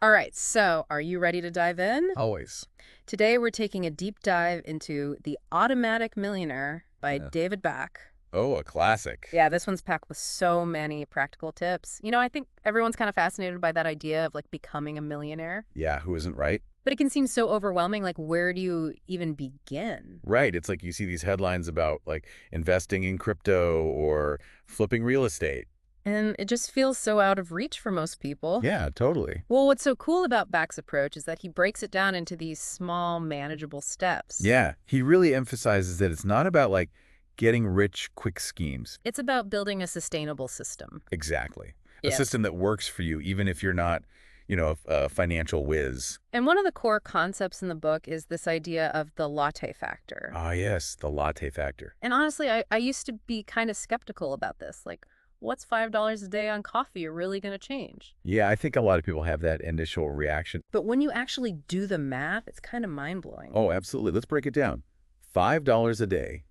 All right, so are you ready to dive in? Always. Today we're taking a deep dive into The Automatic Millionaire by Yeah. David Bach. Oh, a classic. Yeah, this one's packed with so many practical tips. I think everyone's kind of fascinated by that idea of like becoming a millionaire, Yeah, who isn't right? but it can seem so overwhelming. Like, where do you even begin? Right. It's like you see these headlines about like investing in crypto or flipping real estate. And it just feels so out of reach for most people. Yeah, totally. Well, what's so cool about Bach's approach is that he breaks it down into these small, manageable steps. Yeah, he really emphasizes that it's not about like getting rich quick schemes. It's about building a sustainable system. Exactly. A Yes. system that works for you, even if you're not, a financial whiz. And one of the core concepts in the book is this idea of the latte factor. Ah, yes, the latte factor. And honestly, I used to be kind of skeptical about this. Like, what's $5 a day on coffee really going to change? Yeah, I think a lot of people have that initial reaction. But when you actually do the math, it's kind of mind-blowing. Oh, absolutely. Let's break it down. $5 a day.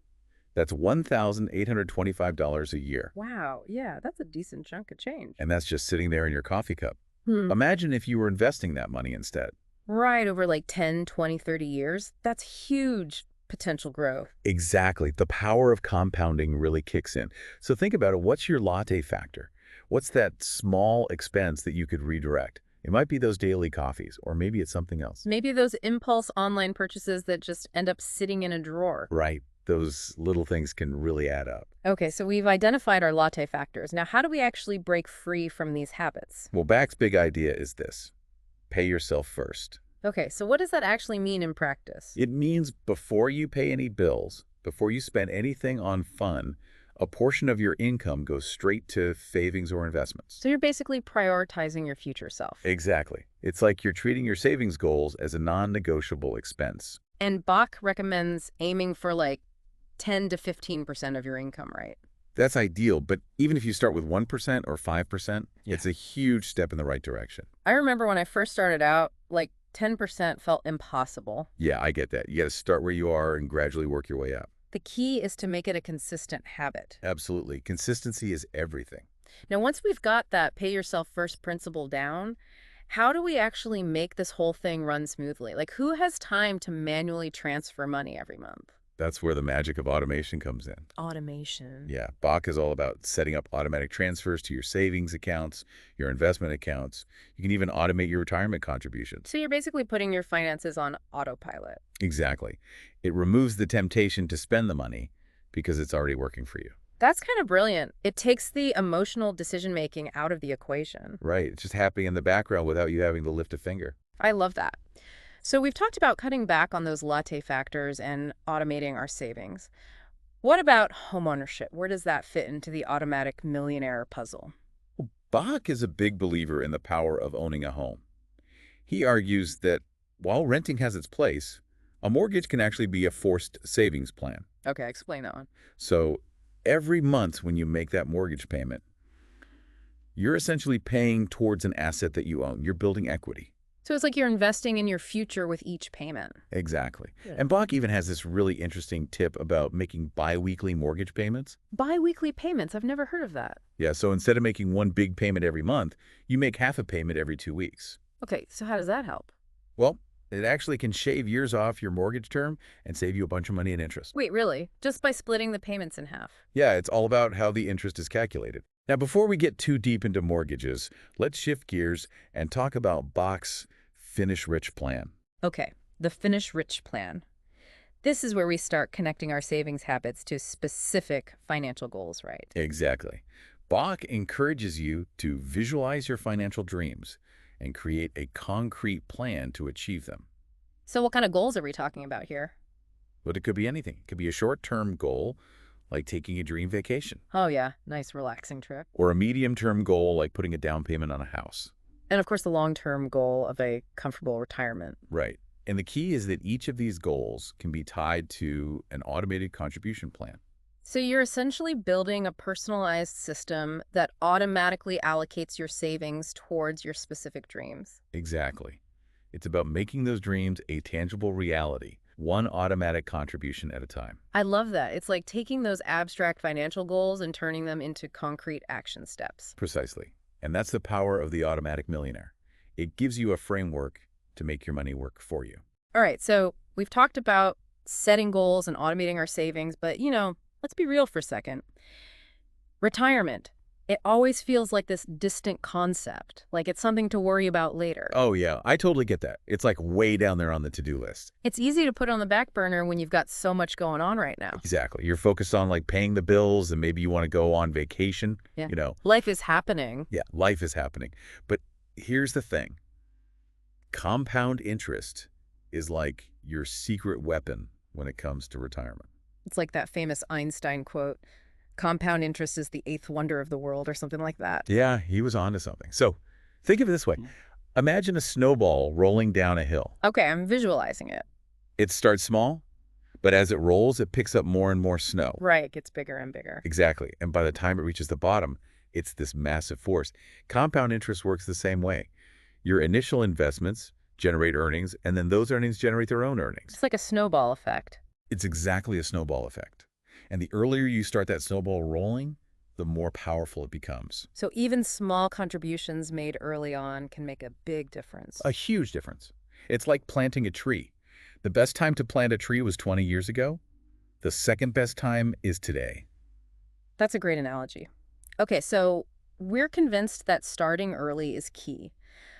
That's $1,825 a year. Wow, yeah, that's a decent chunk of change. And that's just sitting there in your coffee cup. Hmm. Imagine if you were investing that money instead. Right, over like 10, 20, 30 years. That's huge potential growth. Exactly. The power of compounding really kicks in. So think about it. What's your latte factor? What's that small expense that you could redirect? It might be those daily coffees, or maybe it's something else. Maybe those impulse online purchases that just end up sitting in a drawer. Right. Those little things can really add up. Okay, so we've identified our latte factors. Now, how do we actually break free from these habits? Well, Bach's big idea is this: pay yourself first. Okay, so what does that actually mean in practice? It means before you pay any bills, before you spend anything on fun, a portion of your income goes straight to savings or investments. So you're basically prioritizing your future self. Exactly. It's like you're treating your savings goals as a non-negotiable expense. And Bach recommends aiming for like 10 to 15% of your income, right? That's ideal, but even if you start with 1% or 5%, it's a huge step in the right direction. I remember when I first started out, like 10% felt impossible. Yeah, I get that. You got to start where you are and gradually work your way up. The key is to make it a consistent habit. Absolutely. Consistency is everything. Now, once we've got that pay yourself first principle down, how do we actually make this whole thing run smoothly? Like, who has time to manually transfer money every month? That's where the magic of automation comes in. Automation. Yeah, Bach is all about setting up automatic transfers to your savings accounts, your investment accounts. You can even automate your retirement contributions. So you're basically putting your finances on autopilot. Exactly. It removes the temptation to spend the money because it's already working for you. That's kind of brilliant. It takes the emotional decision-making out of the equation. Right. It's just happening in the background without you having to lift a finger. I love that. So we've talked about cutting back on those latte factors and automating our savings. What about homeownership? Where does that fit into the automatic millionaire puzzle? Well, Bach is a big believer in the power of owning a home. He argues that while renting has its place, a mortgage can actually be a forced savings plan. Okay, explain that one. So every month when you make that mortgage payment, you're essentially paying towards an asset that you own. You're building equity. So it's like you're investing in your future with each payment. Exactly. Yeah. And Bach even has this really interesting tip about making biweekly mortgage payments. Bi-weekly payments, I've never heard of that. Yeah, so instead of making one big payment every month, you make half a payment every 2 weeks. Okay, so how does that help? Well, it actually can shave years off your mortgage term and save you a bunch of money in interest. Wait, really? Just by splitting the payments in half? Yeah, it's all about how the interest is calculated. Now, before we get too deep into mortgages, let's shift gears and talk about Bach's Finish Rich plan. Okay, the Finish Rich plan. This is where we start connecting our savings habits to specific financial goals, right? Exactly. Bach encourages you to visualize your financial dreams and create a concrete plan to achieve them. So what kind of goals are we talking about here? But it could be anything. It could be a short-term goal, like taking a dream vacation, Oh yeah, nice relaxing trip. or a medium-term goal, like putting a down payment on a house. And of course the long-term goal of a comfortable retirement. Right. And the key is that each of these goals can be tied to an automated contribution plan. So you're essentially building a personalized system that automatically allocates your savings towards your specific dreams. Exactly. It's about making those dreams a tangible reality, one automatic contribution at a time. I love that. It's like taking those abstract financial goals and turning them into concrete action steps. Precisely. And that's the power of the automatic millionaire. It gives you a framework to make your money work for you. All right, so we've talked about setting goals and automating our savings, but, let's be real for a second. Retirement. It always feels like this distant concept, like it's something to worry about later. Oh, yeah, I totally get that. It's like way down there on the to-do list. It's easy to put on the back burner when you've got so much going on right now. Exactly. You're focused on like paying the bills and maybe you want to go on vacation. Yeah. Life is happening. Yeah, life is happening. But here's the thing. Compound interest is like your secret weapon when it comes to retirement. It's like that famous Einstein quote, compound interest is the eighth wonder of the world or something like that. Yeah, he was onto something. So think of it this way. Imagine a snowball rolling down a hill. Okay, I'm visualizing it. It starts small, but as it rolls, it picks up more and more snow. Right, it gets bigger and bigger. Exactly. And by the time it reaches the bottom, it's this massive force. Compound interest works the same way. Your initial investments generate earnings, and then those earnings generate their own earnings. It's like a snowball effect. It's exactly a snowball effect. And the earlier you start that snowball rolling, the more powerful it becomes. So even small contributions made early on can make a big difference. A huge difference. It's like planting a tree. The best time to plant a tree was 20 years ago. The second best time is today. That's a great analogy. Okay, so we're convinced that starting early is key.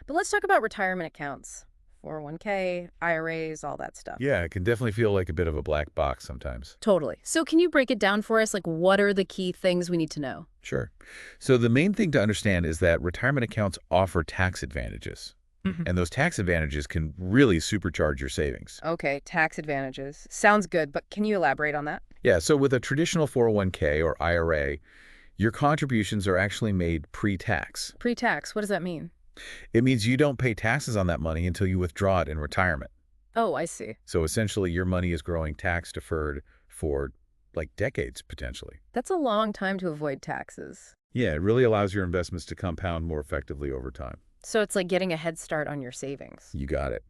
But let's talk about retirement accounts. 401k, IRAs, all that stuff. Yeah, it can definitely feel like a bit of a black box sometimes. Totally. So can you break it down for us? Like, what are the key things we need to know? Sure. So the main thing to understand is that retirement accounts offer tax advantages. And those tax advantages can really supercharge your savings. Okay, tax advantages. Sounds good, but can you elaborate on that? Yeah, so with a traditional 401k or IRA, your contributions are actually made pre-tax. Pre-tax, what does that mean? It means you don't pay taxes on that money until you withdraw it in retirement. Oh, I see. So essentially, your money is growing tax-deferred for like decades, potentially. That's a long time to avoid taxes. Yeah, it really allows your investments to compound more effectively over time. So it's like getting a head start on your savings. You got it.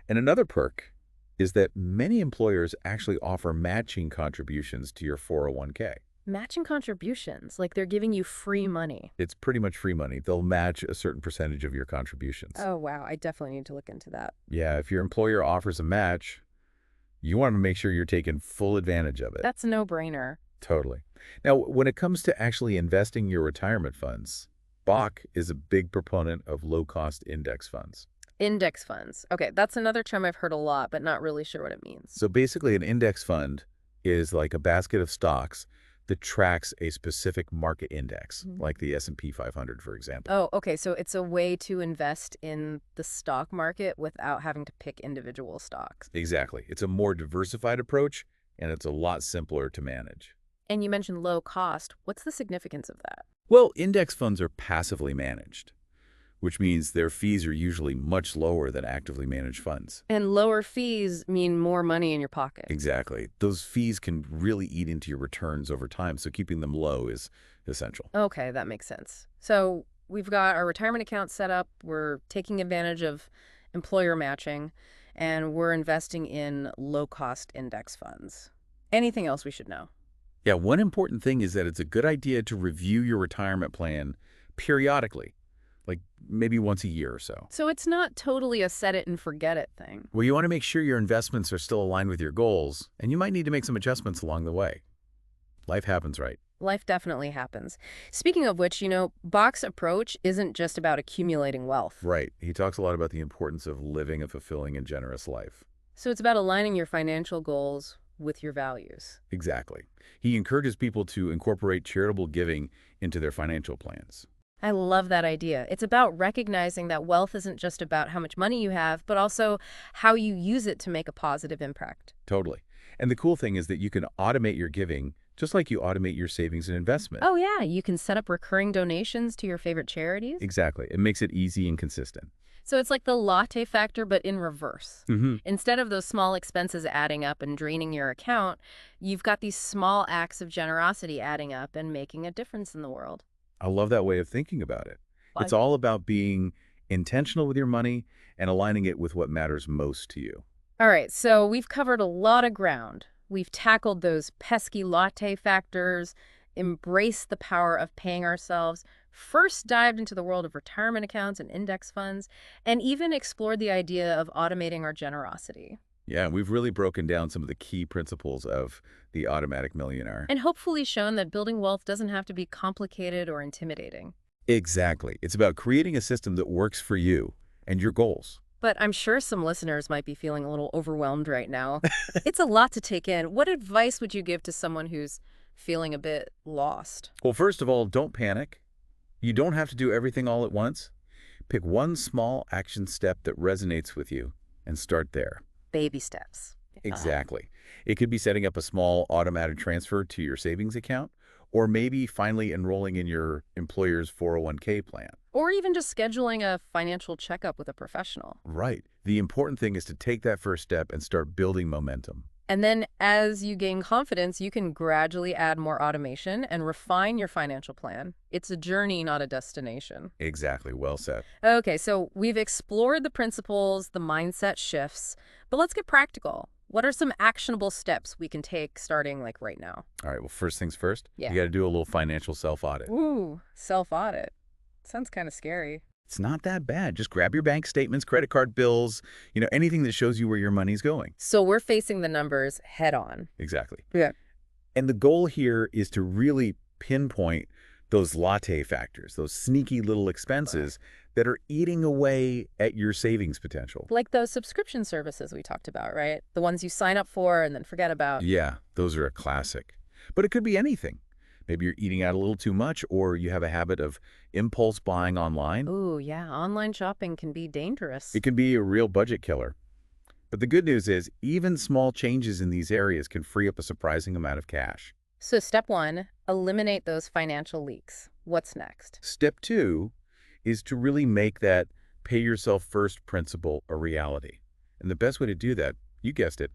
And another perk is that many employers actually offer matching contributions to your 401k. Matching contributions, like they're giving you free money. It's pretty much free money. They'll match a certain percentage of your contributions. Oh, wow. I definitely need to look into that. Yeah, if your employer offers a match, you want to make sure you're taking full advantage of it. That's a no-brainer. Totally. Now, when it comes to actually investing your retirement funds, Bach is a big proponent of low-cost index funds. Index funds. Okay, that's another term I've heard a lot, but not really sure what it means. So basically, an index fund is like a basket of stocks that tracks a specific market index, like the S&P 500, for example. Oh, okay, so it's a way to invest in the stock market without having to pick individual stocks. Exactly. It's a more diversified approach, and it's a lot simpler to manage. And you mentioned low cost. What's the significance of that? Well, index funds are passively managed, which means their fees are usually much lower than actively managed funds. And lower fees mean more money in your pocket. Exactly. Those fees can really eat into your returns over time, so keeping them low is essential. Okay, that makes sense. So we've got our retirement account set up, we're taking advantage of employer matching, and we're investing in low-cost index funds. Anything else we should know? Yeah, one important thing is that it's a good idea to review your retirement plan periodically, like maybe once a year or so. So it's not totally a set it and forget it thing. Well, you want to make sure your investments are still aligned with your goals, and you might need to make some adjustments along the way. Life happens, right? Life definitely happens. Speaking of which, Bach's approach isn't just about accumulating wealth. Right. He talks a lot about the importance of living a fulfilling and generous life. So it's about aligning your financial goals with your values. Exactly. He encourages people to incorporate charitable giving into their financial plans. I love that idea. It's about recognizing that wealth isn't just about how much money you have, but also how you use it to make a positive impact. Totally. And the cool thing is that you can automate your giving just like you automate your savings and investment. Oh, yeah. You can set up recurring donations to your favorite charities. Exactly. It makes it easy and consistent. So it's like the Latte Factor, but in reverse. Mm-hmm. Instead of those small expenses adding up and draining your account, you've got these small acts of generosity adding up and making a difference in the world. I love that way of thinking about it. Why? It's all about being intentional with your money and aligning it with what matters most to you. All right, so we've covered a lot of ground. We've tackled those pesky latte factors, embraced the power of paying ourselves first dived into the world of retirement accounts and index funds, and even explored the idea of automating our generosity. Yeah, we've really broken down some of the key principles of the automatic millionaire. And hopefully shown that building wealth doesn't have to be complicated or intimidating. Exactly. It's about creating a system that works for you and your goals. But I'm sure some listeners might be feeling a little overwhelmed right now. It's a lot to take in. What advice would you give to someone who's feeling a bit lost? Well, first of all, don't panic. You don't have to do everything all at once. Pick one small action step that resonates with you and start there. Baby steps. Exactly. It could be setting up a small automatic transfer to your savings account, or maybe finally enrolling in your employer's 401k plan. Or even just scheduling a financial checkup with a professional. Right. The important thing is to take that first step and start building momentum. And then as you gain confidence, you can gradually add more automation and refine your financial plan. It's a journey, not a destination. Exactly. Well said. Okay, so we've explored the principles, the mindset shifts, but let's get practical. What are some actionable steps we can take starting like right now? All right. Well, first things first, Yeah. you got to do a little financial self-audit. Ooh, self-audit. Sounds kind of scary. It's not that bad. Just grab your bank statements, credit card bills, anything that shows you where your money's going. So we're facing the numbers head on. Exactly. Yeah. And the goal here is to really pinpoint those latte factors, those sneaky little expenses that are eating away at your savings potential. Like those subscription services we talked about, right? The ones you sign up for and then forget about. Yeah, those are a classic. But it could be anything. Maybe you're eating out a little too much, or you have a habit of impulse buying online. Ooh, yeah, online shopping can be dangerous. It can be a real budget killer. But the good news is, even small changes in these areas can free up a surprising amount of cash. So step one, eliminate those financial leaks. What's next? Step two is to really make that pay yourself first principle a reality. And the best way to do that, you guessed it,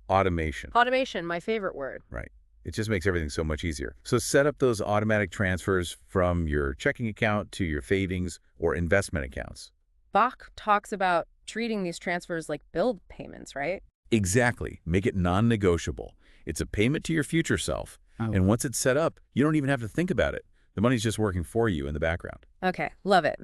automation. Automation, my favorite word. Right. It just makes everything so much easier. So set up those automatic transfers from your checking account to your savings or investment accounts. Bach talks about treating these transfers like bill payments, right? Exactly. Make it non-negotiable. It's a payment to your future self. And once it's set up, you don't even have to think about it. The money's just working for you in the background. Okay, love it.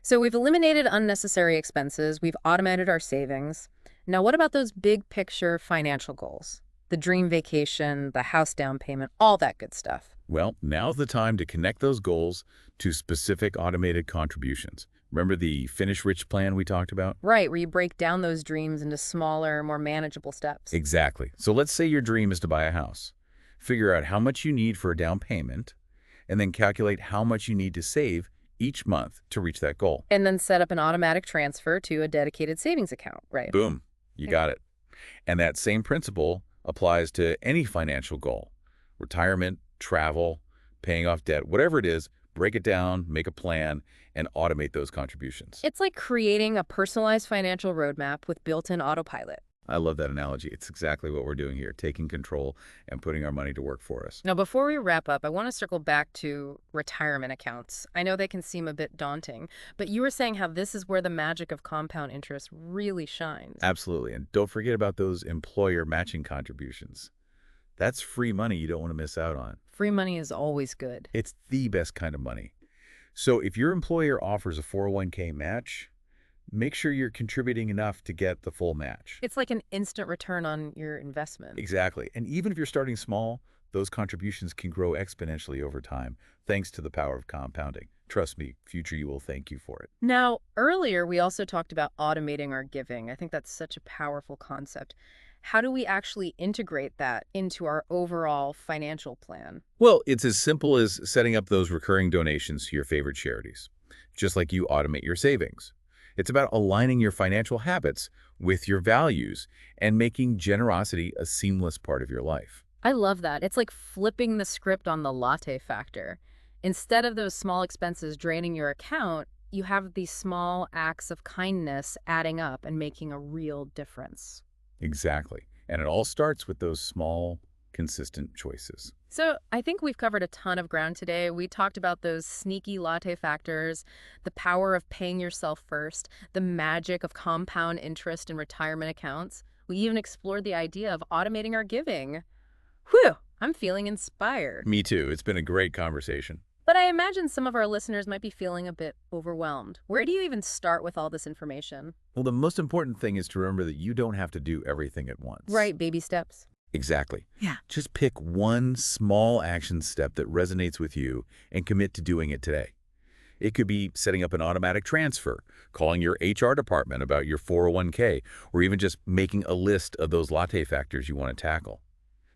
So we've eliminated unnecessary expenses. We've automated our savings. Now, what about those big picture financial goals? The dream vacation, the house down payment, all that good stuff. Well, now's the time to connect those goals to specific automated contributions. Remember the Finish Rich plan we talked about? Right, where you break down those dreams into smaller, more manageable steps. Exactly. So let's say your dream is to buy a house. Figure out how much you need for a down payment, and then calculate how much you need to save each month to reach that goal. And then set up an automatic transfer to a dedicated savings account, right? Boom. You got it. And that same principle applies to any financial goal. Retirement, travel, paying off debt, whatever it is, break it down, make a plan, and automate those contributions. It's like creating a personalized financial roadmap with built-in autopilot. I love that analogy. It's exactly what we're doing here, taking control and putting our money to work for us. Now, before we wrap up, I want to circle back to retirement accounts. I know they can seem a bit daunting, but you were saying how this is where the magic of compound interest really shines. Absolutely. And don't forget about those employer matching contributions. That's free money you don't want to miss out on. Free money is always good. It's the best kind of money. So if your employer offers a 401k match, make sure you're contributing enough to get the full match. It's like an instant return on your investment. Exactly. And even if you're starting small, those contributions can grow exponentially over time, thanks to the power of compounding. Trust me, future you will thank you for it. Now, earlier we also talked about automating our giving. I think that's such a powerful concept. How do we actually integrate that into our overall financial plan? Well, it's as simple as setting up those recurring donations to your favorite charities, just like you automate your savings. It's about aligning your financial habits with your values and making generosity a seamless part of your life. I love that. It's like flipping the script on the latte factor. Instead of those small expenses draining your account, you have these small acts of kindness adding up and making a real difference. Exactly. And it all starts with those small, consistent choices. So I think we've covered a ton of ground today. We talked about those sneaky latte factors, the power of paying yourself first, the magic of compound interest in retirement accounts. We even explored the idea of automating our giving. Whew, I'm feeling inspired. Me too. It's been a great conversation. But I imagine some of our listeners might be feeling a bit overwhelmed. Where do you even start with all this information? Well, the most important thing is to remember that you don't have to do everything at once. Right, baby steps. Exactly. Yeah. Just pick one small action step that resonates with you and commit to doing it today. It could be setting up an automatic transfer, calling your HR department about your 401k, or even just making a list of those latte factors you want to tackle.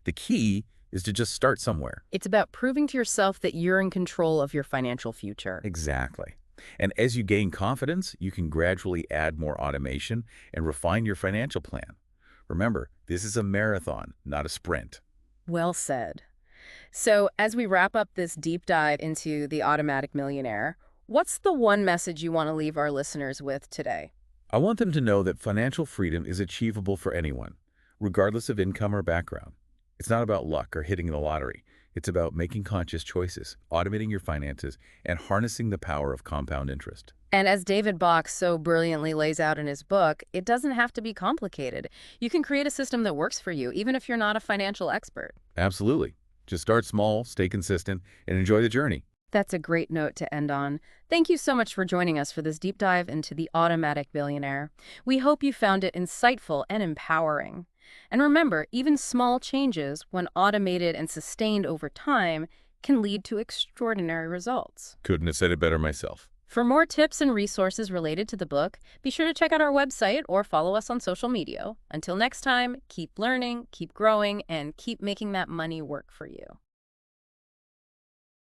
The key is to just start somewhere. It's about proving to yourself that you're in control of your financial future. Exactly. And as you gain confidence, you can gradually add more automation and refine your financial plan. Remember, this is a marathon, not a sprint. Well said. So, as we wrap up this deep dive into the automatic millionaire, what's the one message you want to leave our listeners with today? I want them to know that financial freedom is achievable for anyone, regardless of income or background. It's not about luck or hitting the lottery. It's about making conscious choices, automating your finances, and harnessing the power of compound interest. And as David Bach so brilliantly lays out in his book, it doesn't have to be complicated. You can create a system that works for you, even if you're not a financial expert. Absolutely. Just start small, stay consistent, and enjoy the journey. That's a great note to end on. Thank you so much for joining us for this deep dive into the automatic billionaire. We hope you found it insightful and empowering. And remember, even small changes, when automated and sustained over time, can lead to extraordinary results. Couldn't have said it better myself. For more tips and resources related to the book, be sure to check out our website or follow us on social media. Until next time, keep learning, keep growing, and keep making that money work for you.